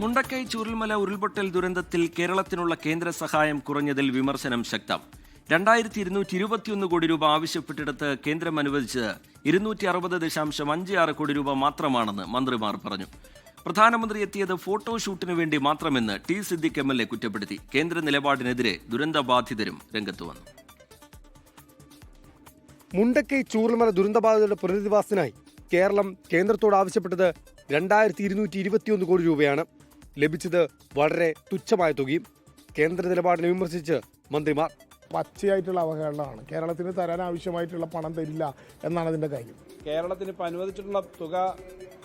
മുണ്ടക്കൈ ചൂരൽമല ഉരുൾപൊട്ടൽ ദുരന്തത്തിൽ കേരളത്തിനുള്ള കേന്ദ്ര സഹായം കുറഞ്ഞതിൽ വിമർശനം ശക്തം. 2221 കോടി രൂപ ആവശ്യപ്പെട്ടിടത്ത് കേന്ദ്രം അനുവദിച്ചത് 260.56 കോടി രൂപ മാത്രമാണെന്ന് മന്ത്രിമാർ പറഞ്ഞു. പ്രധാനമന്ത്രി എത്തിയത് ഫോട്ടോഷൂട്ടിനു വേണ്ടി മാത്രമെന്ന് ടി സിദ്ദിഖ് MLA കുറ്റപ്പെടുത്തി. കേന്ദ്ര നിലപാടിനെതിരെ ദുരന്തബാധിതരും രംഗത്തു വന്നു. മുണ്ടക്കൈ ചൂരൽമല ദുരന്തബാധിതരുടെ പുനരധിവാസത്തിനായി കേരളം കേന്ദ്രത്തോട് ആവശ്യപ്പെട്ടത് 2221 കോടി രൂപയാണ്. ലഭിച്ചത് വളരെ തുച്ഛമായ തുകയും. കേന്ദ്ര നിലപാടിനെ വിമർശിച്ച് മന്ത്രിമാർ. പച്ചയായിട്ടുള്ള അവഹേളനമാണ്. കേരളത്തിന് തരാൻ ആവശ്യമായിട്ടുള്ള പണം തരില്ല എന്നാണ് അതിൻ്റെ കാര്യം. കേരളത്തിന് ഇപ്പോൾ അനുവദിച്ചിട്ടുള്ള തുക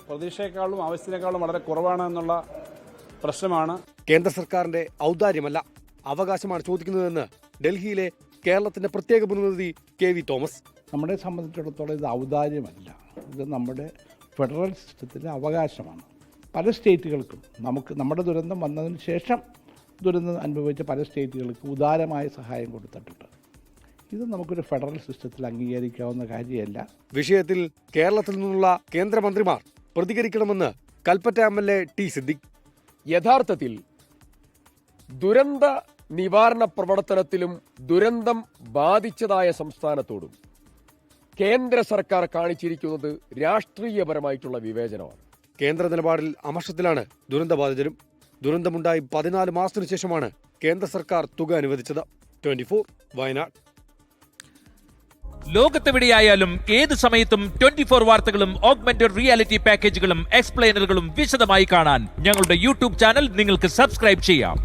പ്രതീക്ഷയെക്കാളും ആവശ്യത്തിനേക്കാളും വളരെ കുറവാണ് എന്നുള്ള പ്രശ്നമാണ്. കേന്ദ്ര സർക്കാരിന്റെ ഔദാര്യമല്ല, അവകാശമാണ് ചോദിക്കുന്നതെന്ന് ഡൽഹിയിലെ കേരളത്തിന്റെ പ്രത്യേക പ്രതിനിധി KV തോമസ്. നമ്മളെ സംബന്ധിച്ചിടത്തോളം ഇത് ഔദാര്യമല്ല, ഇത് നമ്മുടെ ഫെഡറൽ സിസ്റ്റത്തിൻ്റെ അവകാശമാണ്. പല സ്റ്റേറ്റുകൾക്കും നമ്മുടെ ദുരന്തം വന്നതിന് ശേഷം ദുരന്തം അനുഭവിച്ച പല സ്റ്റേറ്റുകൾക്ക് ഉദാരമായ സഹായം കൊടുത്തിട്ടുണ്ട്. ഇത് നമുക്കൊരു ഫെഡറൽ സിസ്റ്റത്തിൽ അംഗീകരിക്കാവുന്ന കാര്യമല്ല. വിഷയത്തിൽ കേരളത്തിൽ നിന്നുള്ള കേന്ദ്രമന്ത്രിമാർ പ്രതികരിക്കണമെന്ന് കൽപ്പറ്റ MLA ടി സിദ്ദിഖ്. യഥാർത്ഥത്തിൽ ദുരന്ത നിവാരണ പ്രവർത്തനത്തിലും ദുരന്തം ബാധിച്ചതായ സംസ്ഥാനത്തോടും കേന്ദ്ര സർക്കാർ കാണിച്ചിരിക്കുന്നത് രാഷ്ട്രീയപരമായിട്ടുള്ള വിവേചനമാണ്. കേന്ദ്ര നിലപാടിൽ അമർഷത്തിലാണ് ദുരന്തബാധിതരും. ദുരന്തമുണ്ടായി 14 മാസത്തിനു ശേഷമാണ് കേന്ദ്ര സർക്കാർ തുക അനുവദിച്ചത്. 24 വയനാട്. ലോകത്തെവിടെയായാലും ഏത് സമയത്തും 24 വാർത്തകളും ഓഗ്മെന്റഡ് റിയാലിറ്റി പാക്കേജുകളും എക്സ്പ്ലെയിനറുകളും വിശദമായി കാണാൻ ഞങ്ങളുടെ യൂട്യൂബ് ചാനൽ നിങ്ങൾക്ക് സബ്സ്ക്രൈബ് ചെയ്യാം.